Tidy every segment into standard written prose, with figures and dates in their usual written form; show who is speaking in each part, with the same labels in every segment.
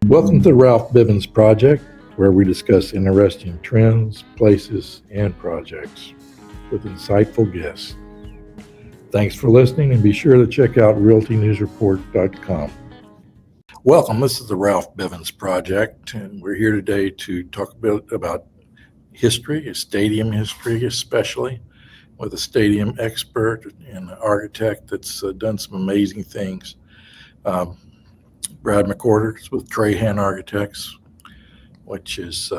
Speaker 1: Welcome to the Ralph Bivins Project, where we discuss interesting trends, places, and projects with insightful guests. Thanks for listening, and be sure to check out realtynewsreport.com. Welcome, this is the Ralph Bivins Project, and we're here today to talk a bit about history, stadium history especially, with a stadium expert and an architect that's done some amazing things. Brad McWhirter is with Trahan Architects, which is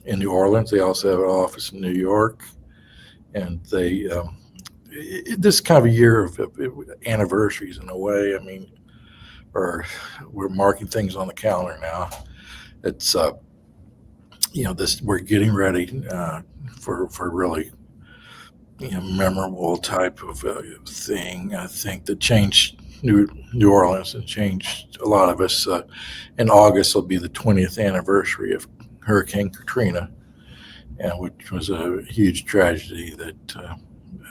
Speaker 1: in New Orleans. They also have an office in New York, and they this is kind of a year of anniversaries in a way. I mean, or we're marking things on the calendar now. It's this we're getting ready for really memorable type of thing. I think that changed New Orleans and changed a lot of us. In August will be the 20th anniversary of Hurricane Katrina, which was a huge tragedy that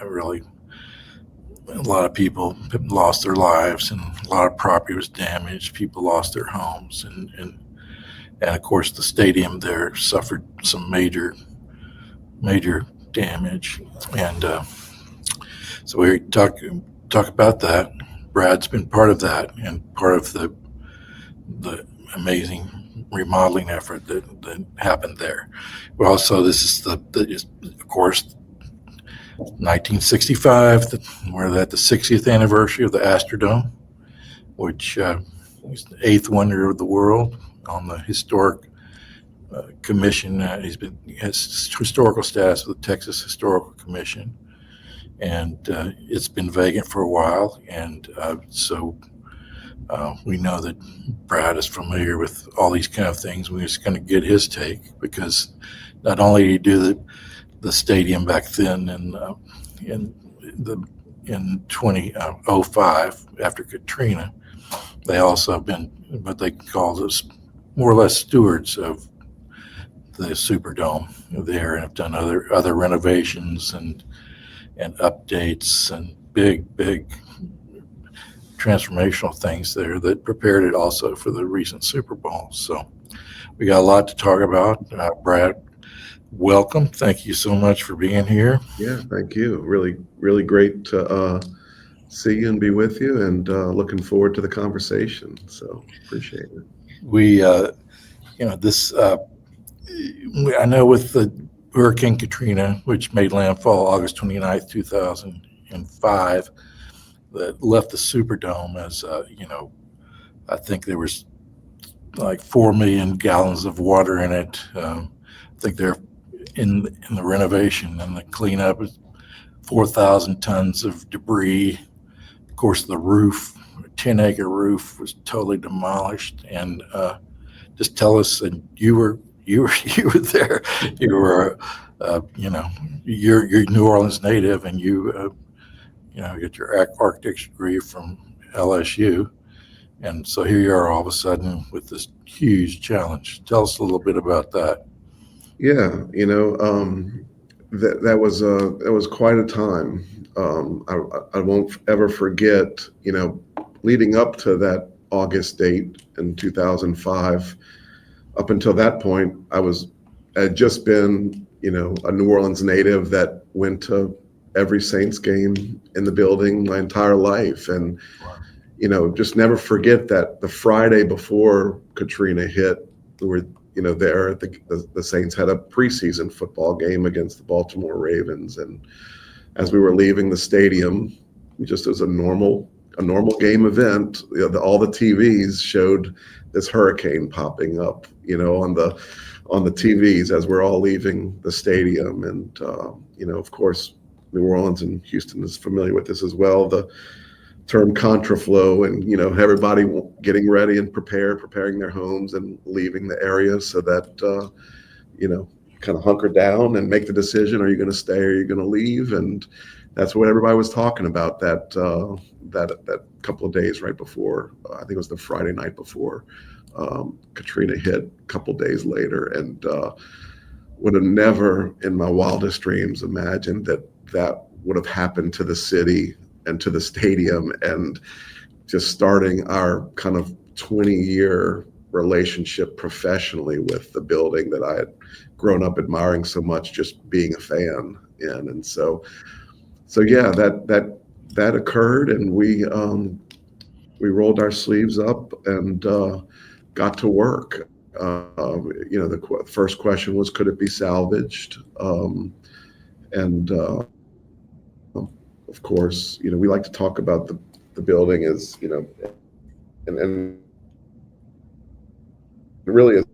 Speaker 1: really a lot of people lost their lives and a lot of property was damaged. People lost their homes, and of course the stadium there suffered some major damage. And so we talk about that. Brad's been part of that and part of the amazing remodeling effort that happened there. Well, also this is of course 1965. We're at the 60th anniversary of the Astrodome, which is the eighth wonder of the world on the historic commission. He has historical status with the Texas Historical Commission. And it's been vacant for a while, and so we know that Brad is familiar with all these kind of things. We're just going to get his take, because not only did he do the stadium back then in 2005 after Katrina, they also have been what they call us more or less stewards of the Superdome there, and have done other renovations and updates and big transformational things there that prepared it also for the recent Super Bowl. So we got a lot to talk about. Brad, welcome. Thank you so much for being here.
Speaker 2: Yeah, thank you. Really great to see you and be with you, and looking forward to the conversation. So appreciate it.
Speaker 1: We, I know with the Hurricane Katrina, which made landfall August 29th, 2005, that left the Superdome as, I think there was like 4 million gallons of water in it. I think they're in the renovation and the cleanup, 4,000 tons of debris. Of course, the roof, 10-acre roof, was totally demolished. And just tell us, and you were there. You were, you're New Orleans native, and you get your architecture degree from LSU, and so here you are all of a sudden with this huge challenge. Tell us a little bit about that.
Speaker 2: Yeah, that was quite a time. I won't ever forget. Leading up to that August date in 2005. Up until that point, I had just been, a New Orleans native that went to every Saints game in the building my entire life. And, just never forget that the Friday before Katrina hit, we were, there at the Saints had a preseason football game against the Baltimore Ravens. And as we were leaving the stadium, just as a normal game event, all the TVs showed this hurricane popping up, on the TVs as we're all leaving the stadium. And, of course, New Orleans and Houston is familiar with this as well, the term contraflow, and, everybody getting ready and preparing their homes and leaving the area so that, kind of hunker down and make the decision, are you going to stay or are you going to leave? And that's what everybody was talking about that couple of days right before, I think it was the Friday night before Katrina hit, a couple of days later, and would have never in my wildest dreams imagined that would have happened to the city and to the stadium, and just starting our kind of 20-year relationship professionally with the building that I had grown up admiring so much, just being a fan in. And so yeah, that occurred, and we rolled our sleeves up and got to work. The first question was, could it be salvaged? And of course, we like to talk about the building as, and it really is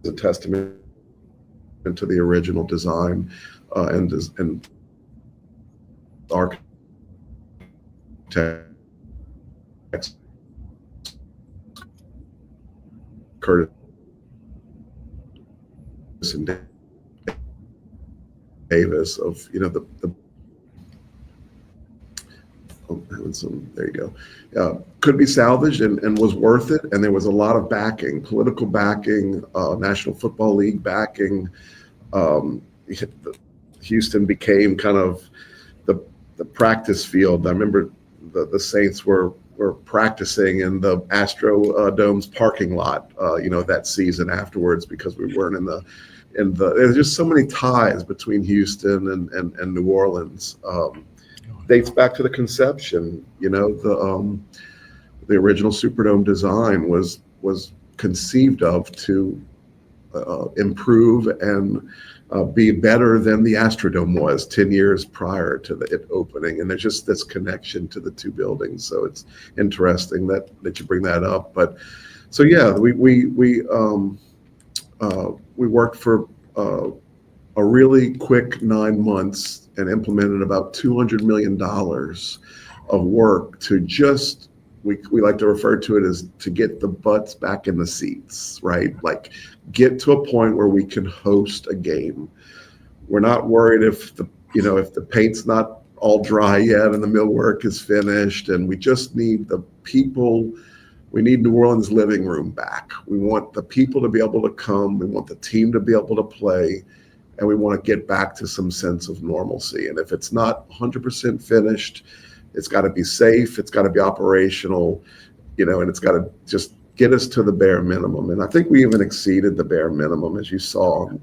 Speaker 2: a testament to the original design and architects Curtis and Davis of there you go. Could be salvaged and was worth it. And there was a lot of backing, political backing, National Football League backing. Houston became kind of the practice field. I remember the Saints were practicing in the Astrodome's parking lot, that season afterwards, because we weren't in the there's just so many ties between Houston and New Orleans. Dates back to the conception. The original Superdome design was conceived of to improve and be better than the Astrodome was 10 years prior to it opening. And there's just this connection to the two buildings. So it's interesting that you bring that up. But so yeah, we worked for a really quick 9 months and implemented about $200 million of work to just, we like to refer to it as, to get the butts back in the seats, right? Like, get to a point where we can host a game. We're not worried if the paint's not all dry yet and the millwork is finished, and we just need the people. We need New Orleans living room back. We want the people to be able to come. We want the team to be able to play. And we want to get back to some sense of normalcy. And if it's not 100% finished, it's got to be safe. It's got to be operational, and it's got to just get us to the bare minimum. And I think we even exceeded the bare minimum, as you saw in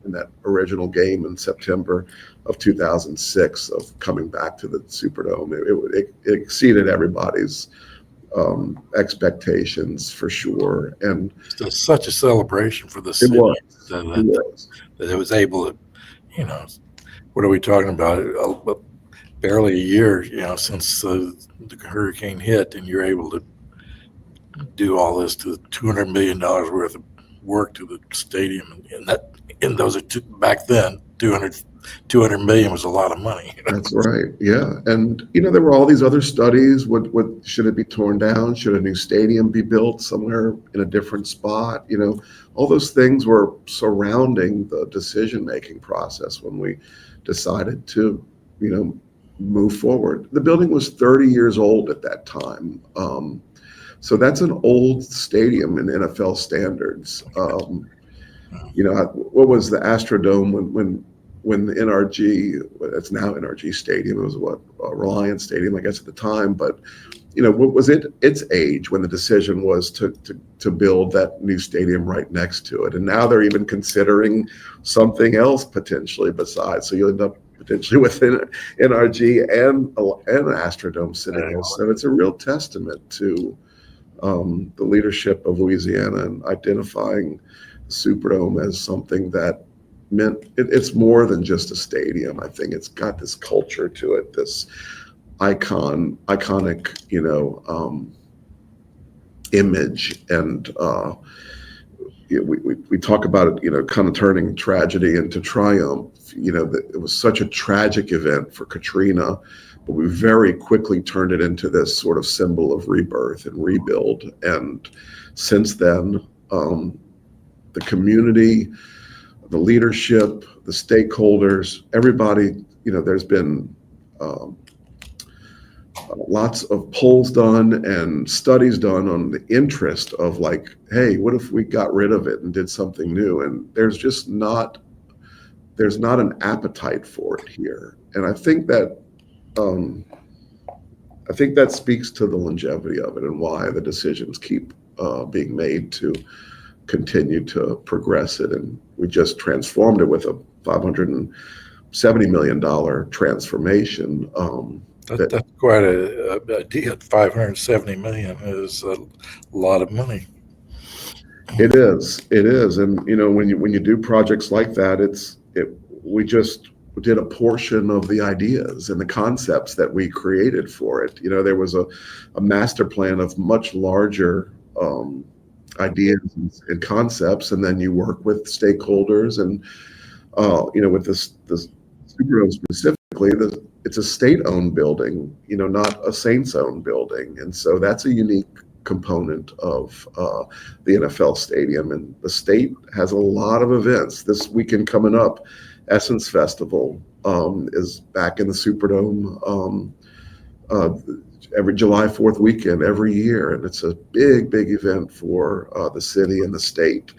Speaker 2: that original game in September of 2006 of coming back to the Superdome. It exceeded everybody's expectations for sure. And
Speaker 1: it's such a celebration for the city. That it was able to, what are we talking about? Barely a year, since the hurricane hit, and you're able to do all this to $200 million worth of work to the stadium, and those are back then 200 million was a lot of money.
Speaker 2: That's right. Yeah. And, there were all these other studies. What should it be torn down? Should a new stadium be built somewhere in a different spot? All those things were surrounding the decision-making process when we decided to, move forward. The building was 30 years old at that time. So that's an old stadium in NFL standards. What was the Astrodome when the NRG, it's now NRG Stadium, it was Reliance Stadium, I guess, at the time, but what was its age when the decision was to build that new stadium right next to it? And now they're even considering something else potentially besides. So you'll end up potentially with NRG and an Astrodome sitting there. So it's a real testament to the leadership of Louisiana and identifying the Superdome as something that meant it's more than just a stadium. I think it's got this culture to it, this iconic, image. And we talk about it, kind of turning tragedy into triumph. It was such a tragic event for Katrina, but we very quickly turned it into this sort of symbol of rebirth and rebuild. And since then, the community, the leadership, the stakeholders, everybody, there's been lots of polls done and studies done on the interest of, like, hey, what if we got rid of it and did something new? And there's not an appetite for it here. And I think that I think that speaks to the longevity of it and why the decisions keep being made to continue to progress it. And we just transformed it with a $570 million transformation.
Speaker 1: That's quite a deal. 570 million is a lot of money.
Speaker 2: It is. And when you do projects like that, we just did a portion of the ideas and the concepts that we created for it. There was a master plan of much larger ideas and concepts, and then you work with stakeholders and with this Superdome specifically, it's a state-owned building, not a Saints-owned building, and so that's a unique component of the NFL stadium. And the state has a lot of events. This weekend coming up, Essence Festival is back in the Superdome every July 4th weekend every year, and it's a big event for the city and the state.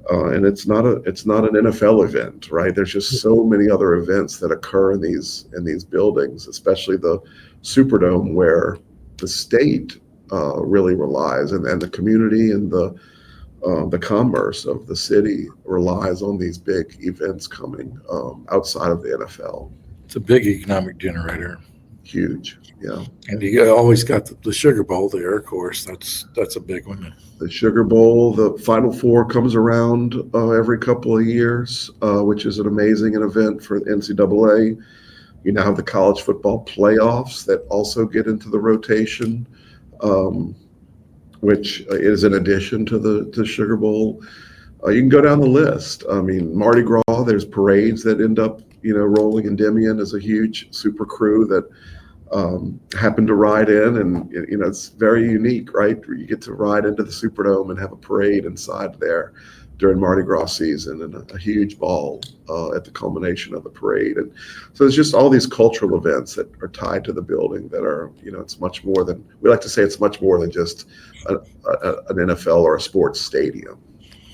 Speaker 2: And it's not an NFL event, right? There's just so many other events that occur in these buildings, especially the Superdome, where the state really relies, and the community and the commerce of the city relies on these big events coming outside of the NFL.
Speaker 1: It's a big economic generator.
Speaker 2: Huge, yeah.
Speaker 1: And you always got the Sugar Bowl there, of course. That's a big one.
Speaker 2: The Sugar Bowl, the Final Four comes around every couple of years, which is an amazing event for the NCAA. You now have the college football playoffs that also get into the rotation, which is in addition to the Sugar Bowl. You can go down the list. I mean, Mardi Gras, there's parades that end up, Rolling Endymion is a huge super crew that happen to ride in, and it's very unique, right? You get to ride into the Superdome and have a parade inside there during Mardi Gras season, and a huge ball at the culmination of the parade. And so there's just all these cultural events that are tied to the building that are, it's much more than, we like to say it's much more than just an NFL or a sports stadium.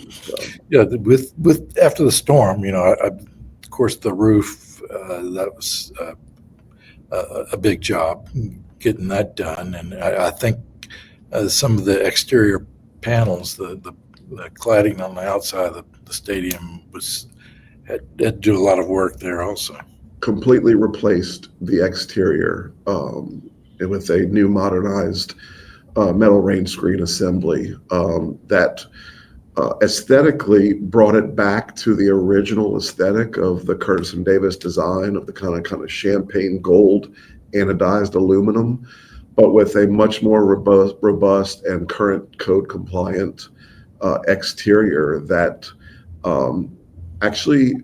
Speaker 2: So.
Speaker 1: Yeah, with after the storm, of course the roof, that was a big job getting that done, and I think some of the exterior panels, the cladding on the outside of the stadium had to do a lot of work there also.
Speaker 2: Completely replaced the exterior with a new modernized metal rain screen assembly that aesthetically brought it back to the original aesthetic of the Curtis and Davis design of the kind of champagne gold anodized aluminum, but with a much more robust and current code compliant exterior that actually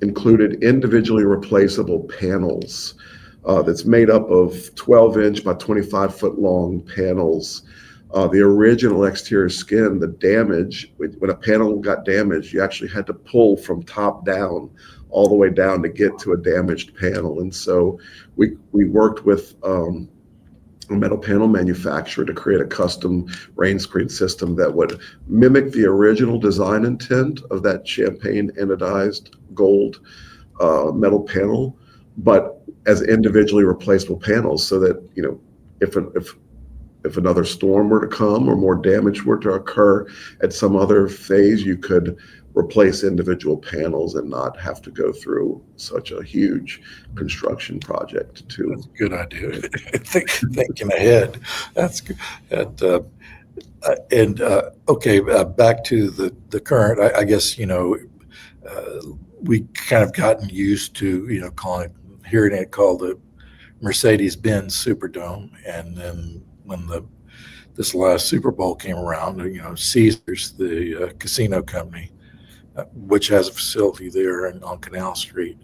Speaker 2: included individually replaceable panels that's made up of 12-inch by 25-foot long panels. The original exterior skin, the damage, when a panel got damaged, you actually had to pull from top down all the way down to get to a damaged panel. And so we worked with a metal panel manufacturer to create a custom rain screen system that would mimic the original design intent of that champagne anodized gold metal panel, but as individually replaceable panels, so that if another storm were to come or more damage were to occur at some other phase, you could replace individual panels and not have to go through such a huge construction project.
Speaker 1: That's a good idea. Thinking ahead. That's good. Okay, back to the current. I guess we kind of gotten used to hearing it called the Mercedes-Benz Superdome, and then when this last Super Bowl came around, Caesars, the casino company, which has a facility there on Canal Street,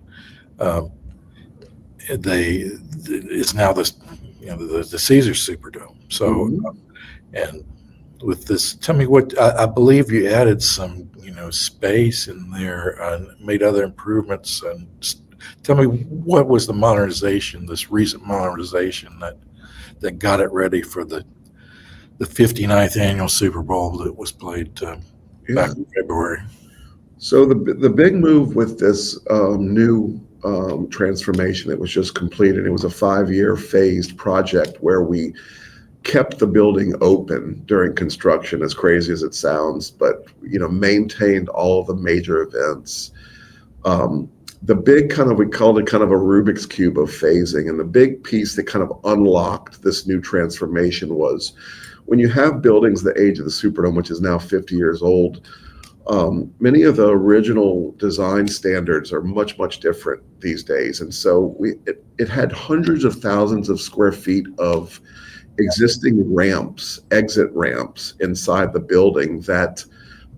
Speaker 1: it's now the Caesars Superdome. So, and with this, tell me what I believe you added some space in there and made other improvements, and tell me what was the modernization, this recent modernization that got it ready for the 59th annual Super Bowl that was played back in February.
Speaker 2: So the big move with this new transformation that was just completed. It was a 5-year phased project where we kept the building open during construction, as crazy as it sounds, but maintained all of the major events. The big we called it kind of a Rubik's Cube of phasing, and the big piece that kind of unlocked this new transformation was when you have buildings the age of the Superdome, which is now 50 years old. Many of the original design standards are much, much different these days. And so it had hundreds of thousands of square feet of existing ramps, exit ramps inside the building that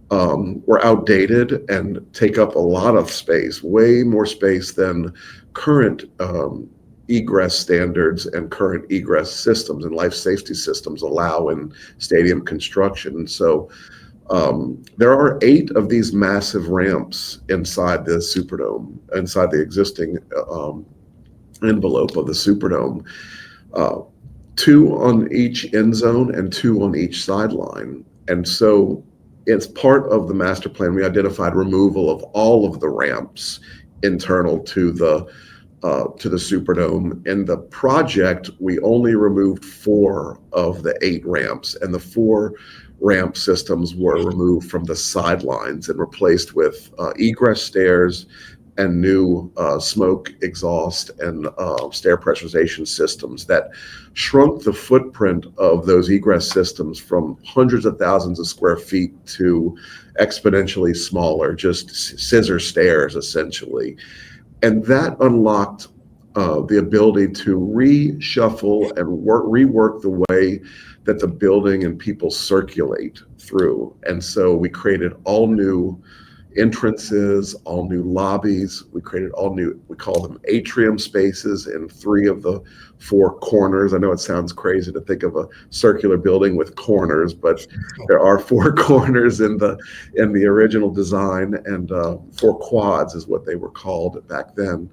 Speaker 2: were outdated and take up a lot of space, way more space than current egress standards and current egress systems and life safety systems allow in stadium construction. And so there are 8 of these massive ramps inside the Superdome, inside the existing envelope of the Superdome, 2 on each end zone and 2 on each sideline. And so it's part of the master plan. We identified removal of all of the ramps internal to the Superdome. In the project, we only removed 4 of the 8 ramps, and the 4 ramp systems were removed from the sidelines and replaced with egress stairs and new smoke exhaust and stair pressurization systems that shrunk the footprint of those egress systems from hundreds of thousands of square feet to exponentially smaller, just scissor stairs essentially. And that unlocked the ability to reshuffle and rework the way that the building and people circulate through. And so we created all new entrances, all new lobbies. We created all new, we call them atrium spaces in 3 of the 4 corners. I know it sounds crazy to think of a circular building with corners, but there are 4 corners in the original design, and 4 quads is what they were called back then.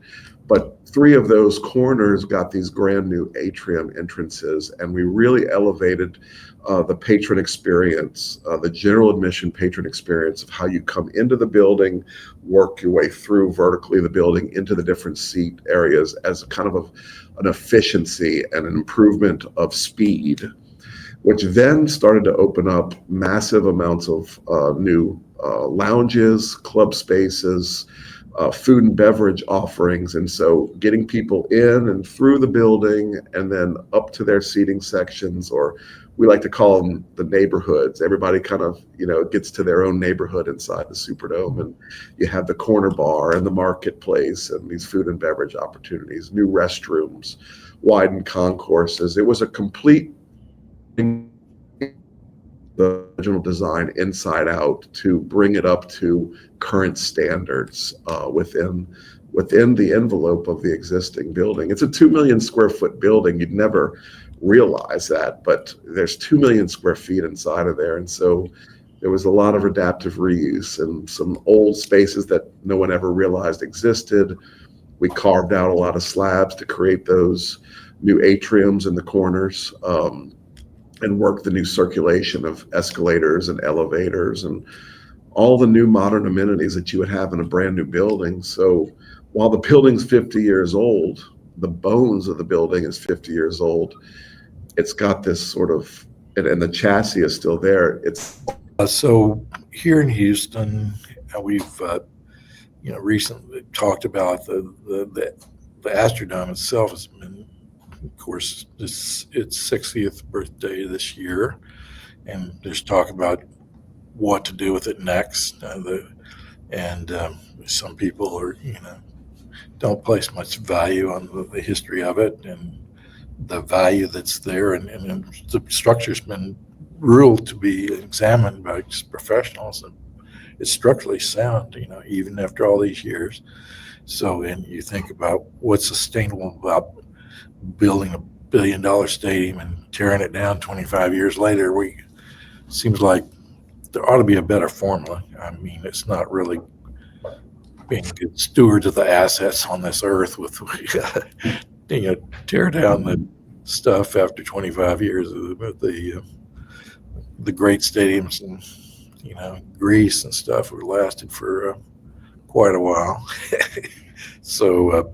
Speaker 2: But 3 of those corners got these brand new atrium entrances, and we really elevated the patron experience, the general admission patron experience of how you come into the building, work your way through vertically the building into the different seat areas as kind of an efficiency and an improvement of speed, which then started to open up massive amounts of new lounges, club spaces, food and beverage offerings. And so getting people in and through the building and then up to their seating sections, or we like to call them the neighborhoods. Everybody kind of, gets to their own neighborhood inside the Superdome, and you have the corner bar and the marketplace and these food and beverage opportunities, new restrooms, widened concourses. It was a complete the original design inside out to bring it up to current standards within the envelope of the existing building. It's a 2 million square foot building. You'd never realize that, but there's 2 million square feet inside of there. And so there was a lot of adaptive reuse and some old spaces that no one ever realized existed. We carved out a lot of slabs to create those new atriums in the corners, and work the new circulation of escalators and elevators and all the new modern amenities that you would have in a brand new building. So while the building's 50 years old, the bones of the building is 50 years old. It's got this sort of, and the chassis is still there.
Speaker 1: So here in Houston, we've recently talked about the Astrodome itself has been, of course, its 60th birthday this year, and there's talk about what to do with it next. Some people are, don't place much value on the history of it and the value that's there, and the structure's been ruled to be examined by professionals, and it's structurally sound, even after all these years. So, and you think about what's sustainable about building a $1 billion stadium and tearing it down 25 years later. Seems like there ought to be a better formula. I mean, it's not really being good stewards of the assets on this earth with tear down the stuff after 25 years of the great stadiums in Greece and stuff were lasted for quite a while. So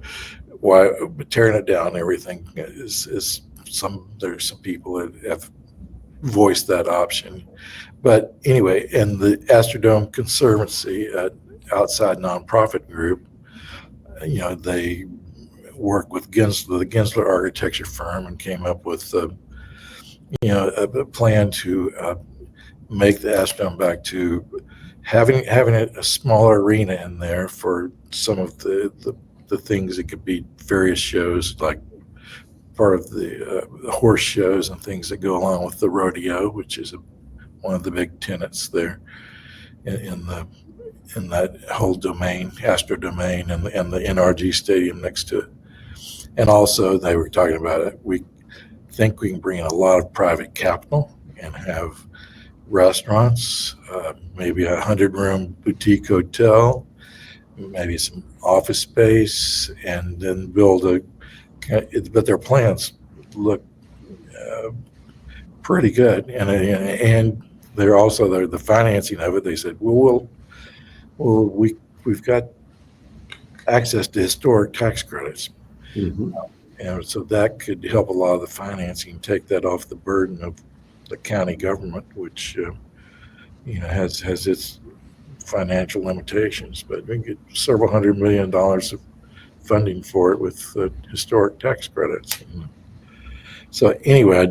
Speaker 1: why tearing it down, everything is there's some people that have voiced that option. But anyway, in the Astrodome Conservancy, outside nonprofit group, they worked with the Gensler architecture firm and came up with a plan to make the Astrodome back to having a smaller arena in there for some of the things. It could be various shows, like part of the horse shows and things that go along with the rodeo, which is one of the big tenets there in that whole domain, Astrodomain, and the NRG Stadium next to it. And also, they were talking about it. We think we can bring in a lot of private capital and have restaurants, maybe a 100-room boutique hotel, maybe some office space, and then build but their plans look pretty good. And they're also the financing of it. They said, we've got access to historic tax credits.
Speaker 2: Mm-hmm.
Speaker 1: And so that could help a lot of the financing, take that off the burden of the county government, which has its financial limitations. But we get several $100 million of funding for it with historic tax credits. So anyway, I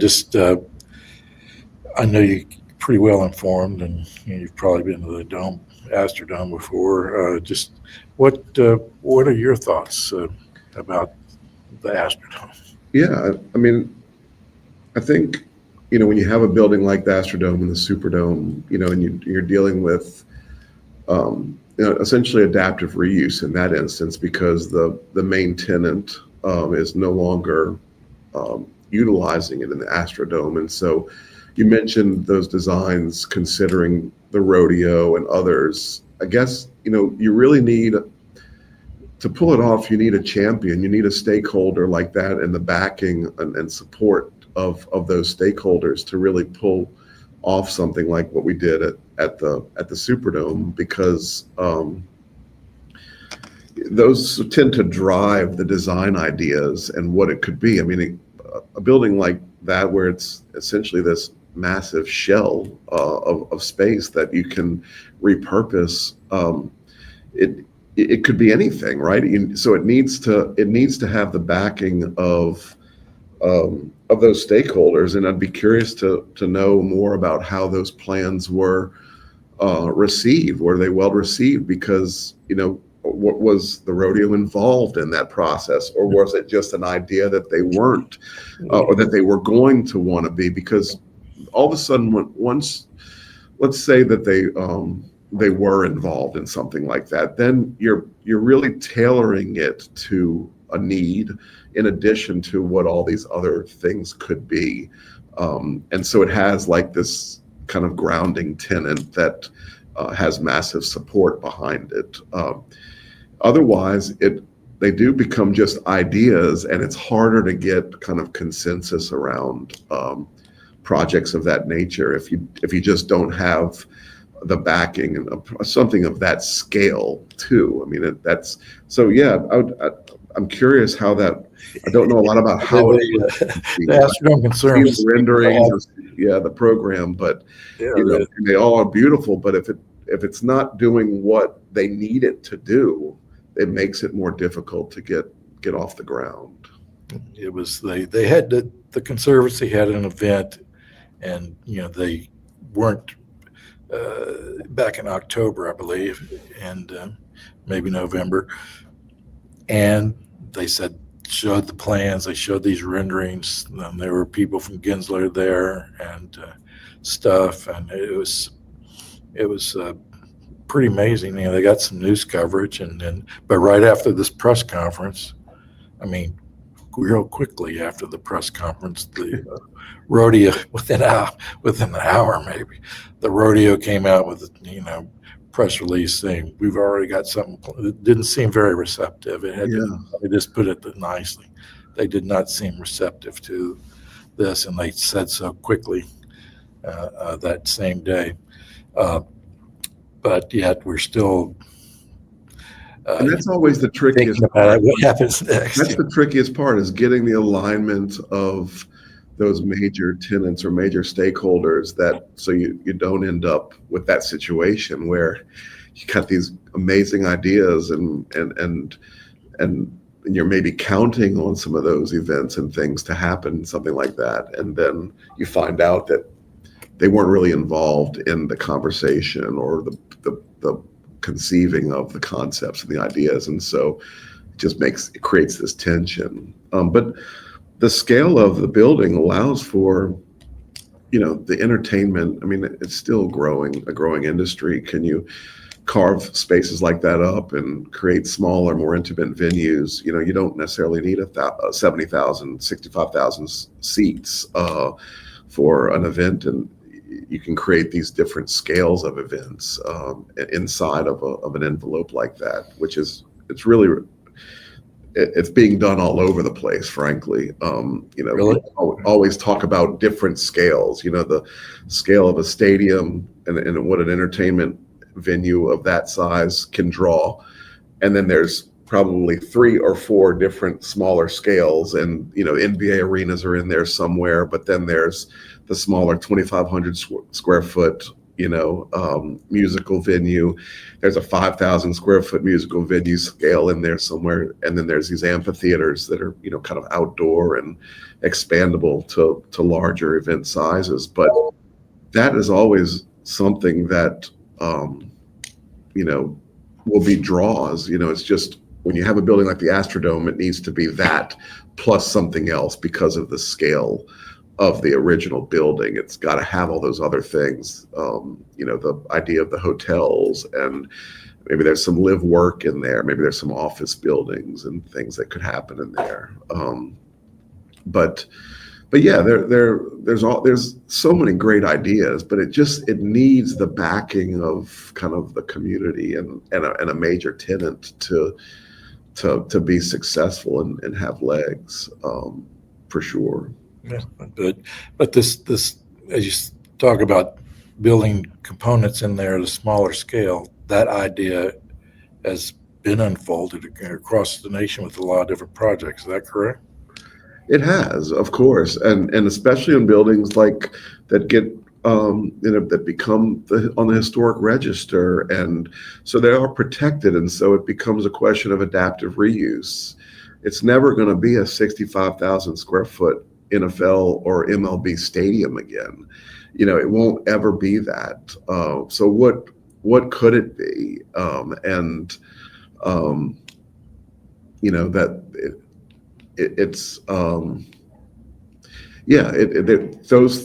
Speaker 1: know you're pretty well informed, and you've probably been to the Astrodome before. Just what are your thoughts about the Astrodome?
Speaker 2: Yeah, I mean, I think, when you have a building like the Astrodome and the Superdome, and you're dealing with, essentially adaptive reuse in that instance, because the main tenant is no longer utilizing it in the Astrodome. And so you mentioned those designs considering the rodeo and others. I guess, you really need to pull it off. You need a champion, you need a stakeholder like that, and the backing and support of those stakeholders to really pull off something like what we did at the Superdome, because those tend to drive the design ideas and what it could be. I mean, a building like that, where it's essentially this massive shell of space that you can repurpose, it could be anything, right? So it needs to have the backing of those stakeholders. And I'd be curious to know more about how those plans were received. Were they well received? Because, what was the rodeo involved in that process, or was it just an idea that they weren't, or that they were going to want to be? Because all of a sudden, once, let's say that they were involved in something like that, then you're really tailoring it to a need in addition to what all these other things could be. And so it has like this kind of grounding tenant that has massive support behind it. Otherwise, they do become just ideas, and it's harder to get kind of consensus around projects of that nature if you just don't have the backing and something of that scale too. I mean, that's so. Yeah, I'm curious how that. I don't know a lot about how
Speaker 1: the Astrodome concerns
Speaker 2: renderings. Yeah, the program, but they all are beautiful. But if it's not doing what they need it to do, it makes it more difficult to get off the ground.
Speaker 1: It was they had the Conservancy had an event, and they weren't back in October, I believe, and maybe November, and they showed the plans. They showed these renderings. There were people from Gensler there and stuff, and it was pretty amazing. They got some news coverage, but right after this press conference, I mean, real quickly after the press conference, the rodeo within an hour maybe, the rodeo came out with press release saying we've already got something. It didn't seem very receptive. They just put it nicely. They did not seem receptive to this, and they said so quickly that same day. But yet we're still
Speaker 2: And that's always the trickiest
Speaker 1: thinking about it, what happens next.
Speaker 2: That's the trickiest part, is getting the alignment of those major tenants or major stakeholders, that so you don't end up with that situation where you got these amazing ideas and you're maybe counting on some of those events and things to happen, something like that, and then you find out that they weren't really involved in the conversation or the conceiving of the concepts and the ideas, and so it creates this tension. But the scale of the building allows for, the entertainment. I mean, it's still a growing industry. Can you carve spaces like that up and create smaller, more intimate venues? You don't necessarily need 70,000, 65,000 seats for an event, and you can create these different scales of events inside of an envelope like that, it's being done all over the place, frankly.
Speaker 1: Really?
Speaker 2: People always talk about different scales, the scale of a stadium and what an entertainment venue of that size can draw. And then there's probably 3 or 4 different smaller scales, and, NBA arenas are in there somewhere, but then there's the smaller 2,500 square foot, musical venue. There's a 5,000 square foot musical venue scale in there somewhere. And then there's these amphitheaters that are, kind of outdoor and expandable to larger event sizes. But that is always something that, will be draws. It's just, when you have a building like the Astrodome, it needs to be that plus something else because of the scale of the original building. It's got to have all those other things, the idea of the hotels, and maybe there's some live work in there. Maybe there's some office buildings and things that could happen in there. But yeah, there's so many great ideas, but it needs the backing of kind of the community and a major tenant to be successful and have legs, for sure.
Speaker 1: Yeah, but this as you talk about building components in there at a smaller scale, that idea has been unfolded across the nation with a lot of different projects. Is that correct?
Speaker 2: It has, of course, and especially in buildings like that get that become on the historic register, and so they are protected, and so it becomes a question of adaptive reuse. It's never going to be a 65,000 square foot NFL or MLB stadium again. It won't ever be that. So what could it be?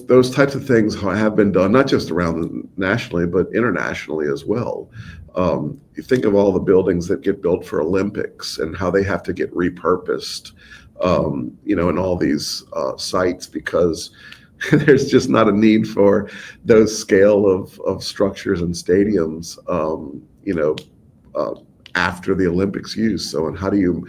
Speaker 2: Those types of things have been done, not just around nationally, but internationally as well. You think of all the buildings that get built for Olympics and how they have to get repurposed, in all these sites, because there's just not a need for those scale of structures and stadiums, after the Olympics use. So, and how do you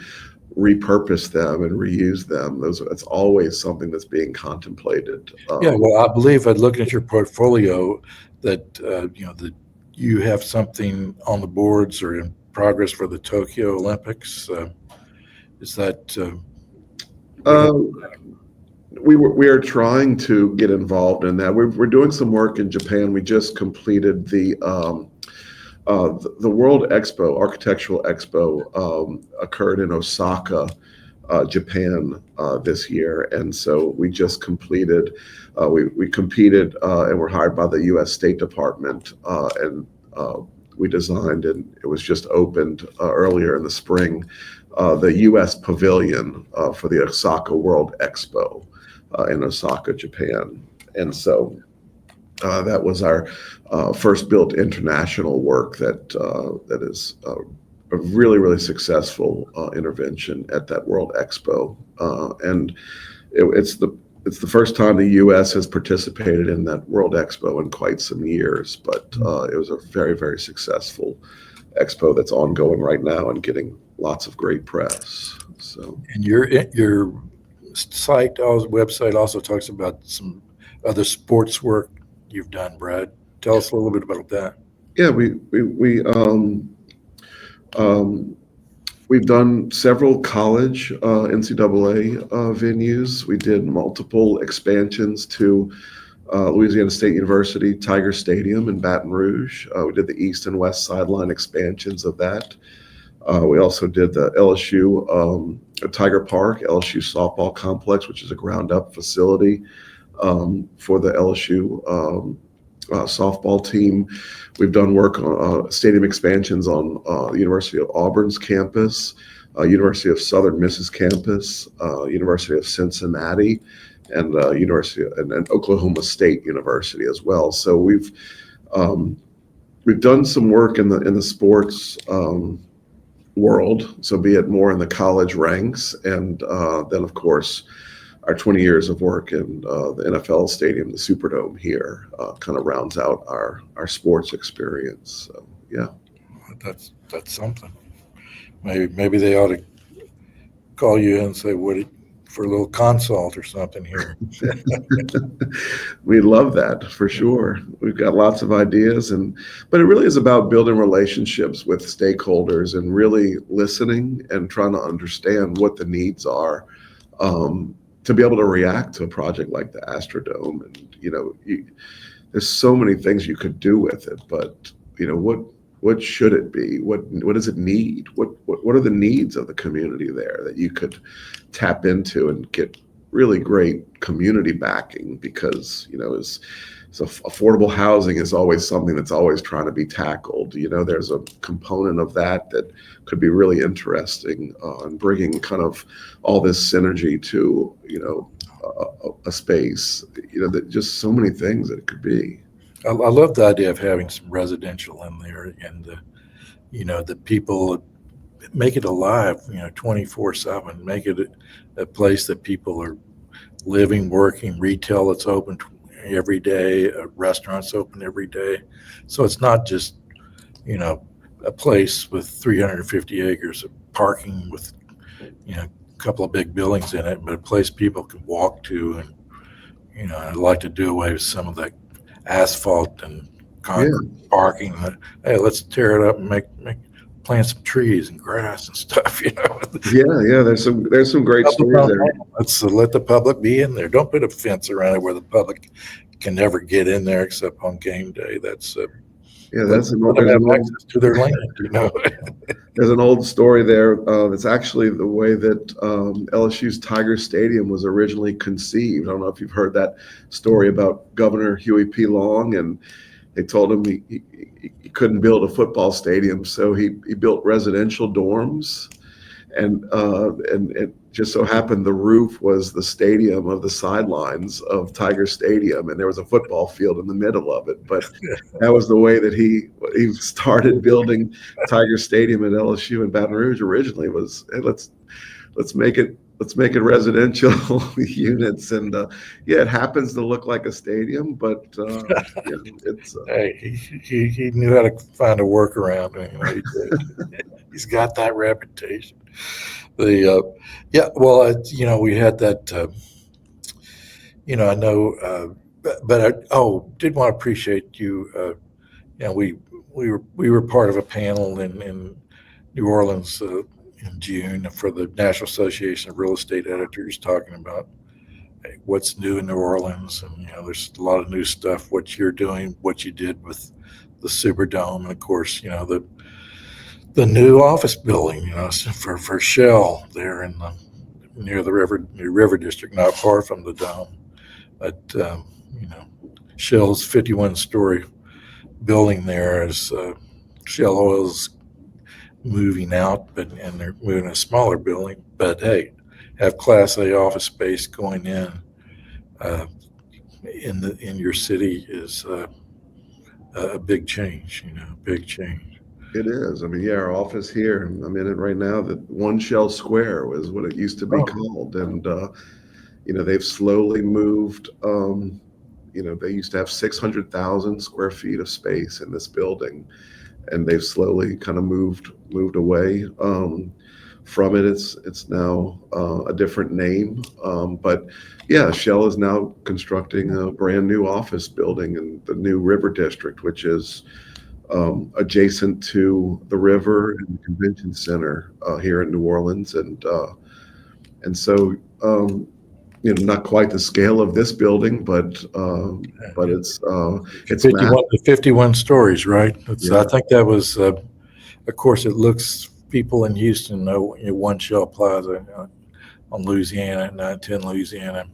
Speaker 2: repurpose them and reuse them? That's always something that's being contemplated.
Speaker 1: Yeah, well, I believe I'd looking at your portfolio that that you have something on the boards or in progress for the Tokyo Olympics. Is that?
Speaker 2: We are trying to get involved in that. We're doing some work in Japan. We just completed the World Expo, Architectural Expo, occurred in Osaka, Japan, this year, and so we just completed. We competed and were hired by the U.S. State Department, and we designed, and it was just opened earlier in the spring, the U.S. Pavilion for the Osaka World Expo in Osaka, Japan, and so. That was our first built international work that is a really, really successful intervention at that World Expo, and it's the first time the U.S. has participated in that World Expo in quite some years. But it was a very, very successful expo that's ongoing right now and getting lots of great press. So,
Speaker 1: and your website also talks about some other sports work you've done, Brad. Tell us a little bit about that.
Speaker 2: Yeah, We've done several college NCAA venues. We did multiple expansions to Louisiana State University Tiger Stadium in Baton Rouge. We did the east and west sideline expansions of that. We also did the LSU Tiger Park, LSU softball complex, which is a ground up facility for the LSU softball team. We've done work on stadium expansions on the University of Auburn's campus, University of Southern Miss's campus, University of Cincinnati, and and Oklahoma State University as well. So we've done some work in the sports world, so be it more in the college ranks, and then of course our 20 years of work in the NFL stadium, the Superdome here, kind of rounds out our sports experience. So yeah,
Speaker 1: That's something. Maybe they ought to call you in and say, for a little consult or something here.
Speaker 2: we love that for sure. We've got lots of ideas, but it really is about building relationships with stakeholders and really listening and trying to understand what the needs are, to be able to react to a project like the Astrodome. And there's so many things you could do with it, but what should it be? What does it need? What are the needs of the community there that you could tap into and get really great community backing? Because affordable housing is always something that's always trying to be tackled. There's a component of that could be really interesting, and bringing kind of all this synergy to a space. That just so many things that it could be.
Speaker 1: I love the idea of having some residential in there, and the people make it alive, 24/7. Make it a place that people are living, working, retail that's open every day, restaurants open every day. So it's not just a place with 350 acres of parking with a couple of big buildings in it, but a place people can walk to. And I'd like to do away with some of that asphalt and concrete parking. Hey, let's tear it up and plant some trees and grass and stuff.
Speaker 2: Yeah. There's some great stories there.
Speaker 1: Let's let the public be in there. Don't put a fence around it where the public can never get in there except on game day. That's
Speaker 2: there's
Speaker 1: access to their land.
Speaker 2: There's an old story there that's actually the way that LSU's Tiger Stadium was originally conceived. I don't know if you've heard that story about Governor Huey P. Long, and they told him he couldn't build a football stadium, so he built residential dorms, and it just so happened the roof was the stadium of the sidelines of Tiger Stadium, and there was a football field in the middle of it. But that was the way that he started building Tiger Stadium at LSU in Baton Rouge originally. Was, hey, let's make it residential units, and it happens to look like a stadium, but it's
Speaker 1: hey, he knew how to find a workaround. He's got that reputation. We had that. I know, but I did want to appreciate you. We were part of a panel in New Orleans in June for the National Association of Real Estate Editors, talking about what's new in New Orleans, and there's a lot of new stuff. What you're doing, what you did with the Superdome, and of course, the new office building, for Shell there near the river district, not far from the dome. But Shell's 51-story building there is Shell Oil's moving out, and they're moving a smaller building. But hey, have Class A office space going in your city is a big change. Big change.
Speaker 2: It is. I mean, our office here, I'm in it right now, that One Shell Square was what it used to be called. And, they've slowly moved. They used to have 600,000 square feet of space in this building, and they've slowly kind of moved away from it. It's now a different name. But Shell is now constructing a brand new office building in the new River District, which is adjacent to the river and the convention center here in New Orleans, and so not quite the scale of this building, but it's
Speaker 1: 51 stories, right?
Speaker 2: Yeah.
Speaker 1: I think that was, of course, it looks, people in Houston know, One Shell Plaza on Louisiana, 910 Louisiana,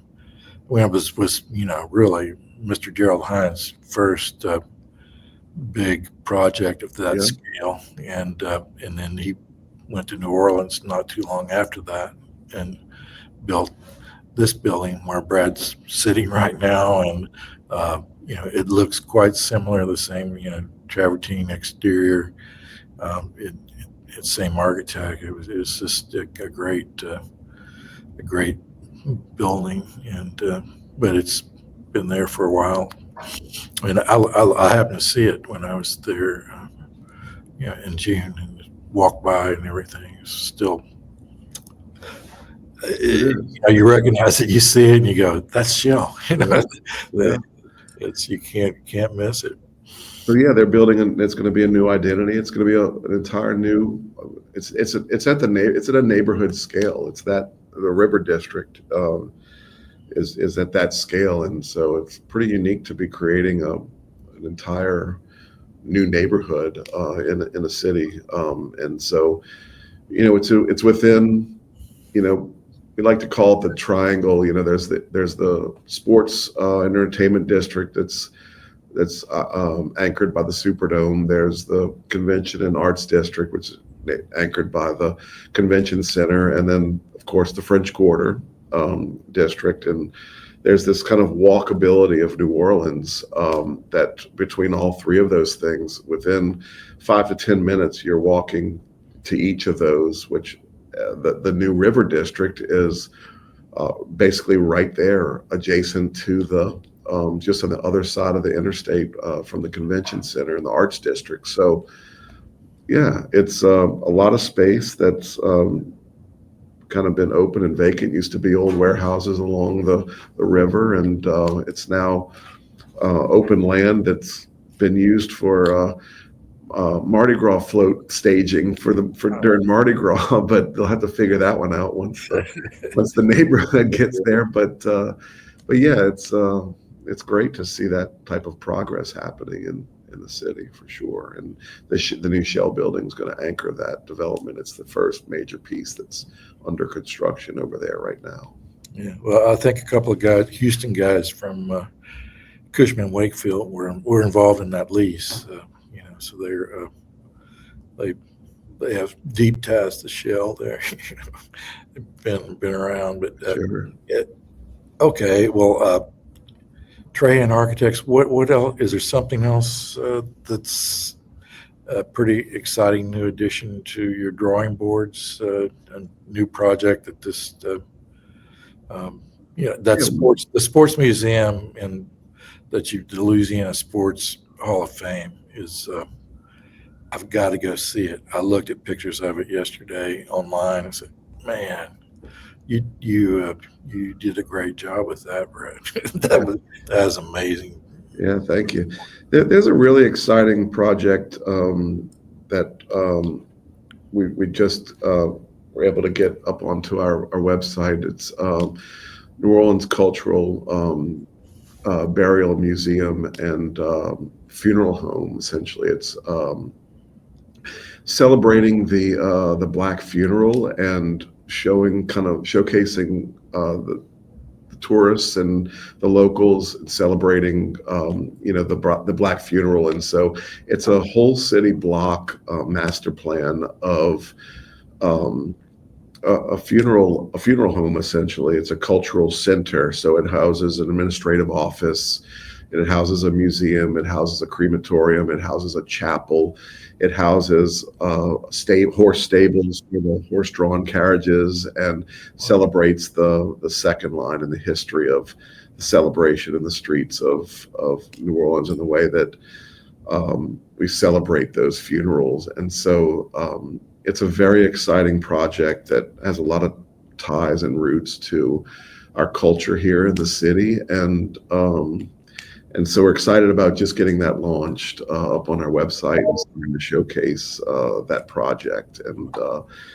Speaker 1: when it was really Mr. Gerald Hines' first big project of that scale, and then he went to New Orleans not too long after that and built this building where Brad's sitting right now, and it looks quite similar, the same travertine exterior, it's same architect. It was just a great building, and but it's been there for a while. And I happened to see it when I was there, in June, and walked by and everything. It's still, you recognize it, you see it, and you go, "That's Shell." It's you can't miss it.
Speaker 2: So yeah, they're building, it's going to be a new identity. It's going to be an entire new. It's at a neighborhood scale. It's that the River District is at that scale, and so it's pretty unique to be creating an entire new neighborhood in a city, and so it's within, we like to call it the triangle. There's the sports entertainment district that's anchored by the Superdome. There's the convention and arts district, which is anchored by the convention center, and then of course the French Quarter district. And there's this kind of walkability of New Orleans that between all three of those things, within 5 to 10 minutes, you're walking to each of those, which the new River District is basically right there adjacent to the just on the other side of the interstate from the convention center and the arts district. So yeah, it's a lot of space that's kind of been open and vacant. Used to be old warehouses along the river, and it's now open land that's been used for Mardi Gras float staging for during Mardi Gras, but they'll have to figure that one out once the neighborhood gets there. But yeah, it's great to see that type of progress happening in the city for sure. And the new Shell building is going to anchor that development. It's the first major piece that's under construction over there right now.
Speaker 1: Yeah, well, I think a couple of Houston guys from Cushman Wakefield were involved in that lease. So they have deep ties to Shell there. They've been around, but
Speaker 2: Sure.
Speaker 1: Okay. Well, Trahan Architects. What else? Is there something else that's a pretty exciting new addition to your drawing boards? A new project that the sports museum and the Louisiana Sports Hall of Fame is. I've got to go see it. I looked at pictures of it yesterday online and said, "Man, you did a great job with that, Brad." That was amazing.
Speaker 2: Yeah, thank you. There's a really exciting project that we just were able to get up onto our website. It's New Orleans Cultural Burial Museum and Funeral Home. Essentially, it's celebrating the Black funeral and showcasing the tourists and the locals celebrating the Black funeral. And so it's a whole city block master plan of a funeral home. Essentially, it's a cultural center, so it houses an administrative office, it houses a museum, it houses a crematorium, it houses a chapel, it houses horse stables for the horse-drawn carriages, and celebrates the second line in the history of the celebration in the streets of New Orleans and the way that we celebrate those funerals. And so it's a very exciting project that has a lot of ties and roots to our culture here in the city. And And so we're excited about just getting that launched up on our website and starting to showcase that project. And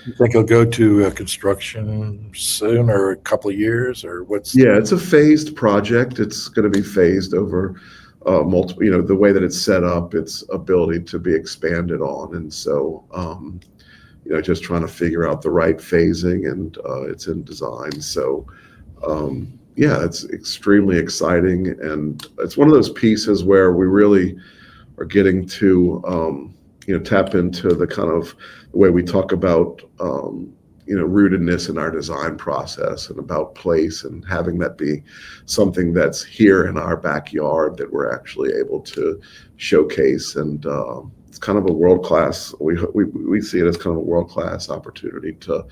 Speaker 1: You think it'll go to construction soon, or a couple of years, or what's?
Speaker 2: yeah, it's a phased project. It's going to be phased over multiple, the way that it's set up, its ability to be expanded on. And so, just trying to figure out the right phasing, and it's in design. So, yeah, it's extremely exciting. And it's one of those pieces where we really are getting to, tap into the kind of the way we talk about, rootedness in our design process and about place, and having that be something that's here in our backyard that we're actually able to showcase. And it's kind of a world-class, we see it as kind of a world-class opportunity to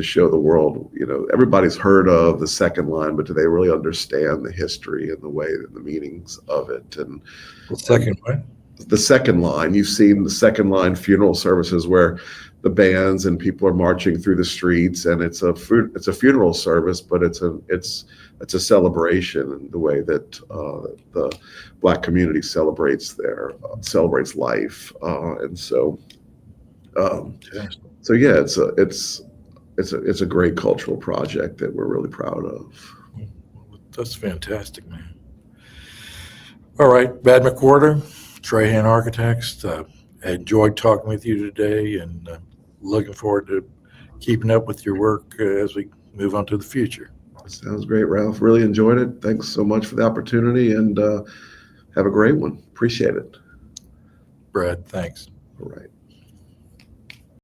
Speaker 2: show the world. Everybody's heard of the second line, but do they really understand the history and the way and the meanings of it? And
Speaker 1: The second one.
Speaker 2: the second line, you've seen the second line funeral services where the bands and people are marching through the streets, and it's a funeral service, but it's a celebration in the way that the Black community celebrates life, and so yeah, it's a great cultural project that we're really proud of.
Speaker 1: That's fantastic, man. All right, McWhirter, Trahan Architects. I enjoyed talking with you today, and looking forward to keeping up with your work as we move on to the future.
Speaker 2: Sounds great, Ralph. Really enjoyed it. Thanks so much for the opportunity, and have a great one. Appreciate it.
Speaker 1: Brad, thanks.
Speaker 2: All right.